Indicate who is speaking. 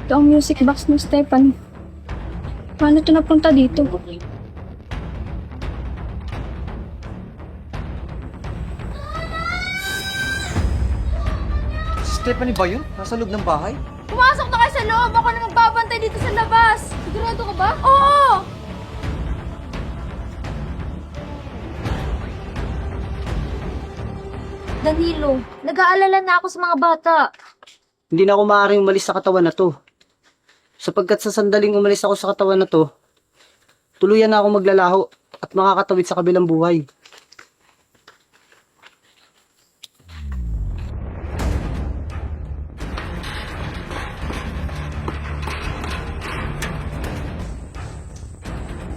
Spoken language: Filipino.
Speaker 1: Ito ang music box ni Stefan. Paano ito napunta dito?
Speaker 2: Si Stephanie ba yun? Nasa loob ng bahay?
Speaker 3: Pumasok na kayo sa loob! Ako na magbabantay dito sa labas! Sigurado ka ba? Oo! Danilo, nag-aalala na ako sa mga bata.
Speaker 4: Hindi na ako maaaring umalis sa katawan na to. Sapagkat sa sandaling umalis ako sa katawan na to, tuluyan na ako maglalaho at makakatawid sa kabilang buhay.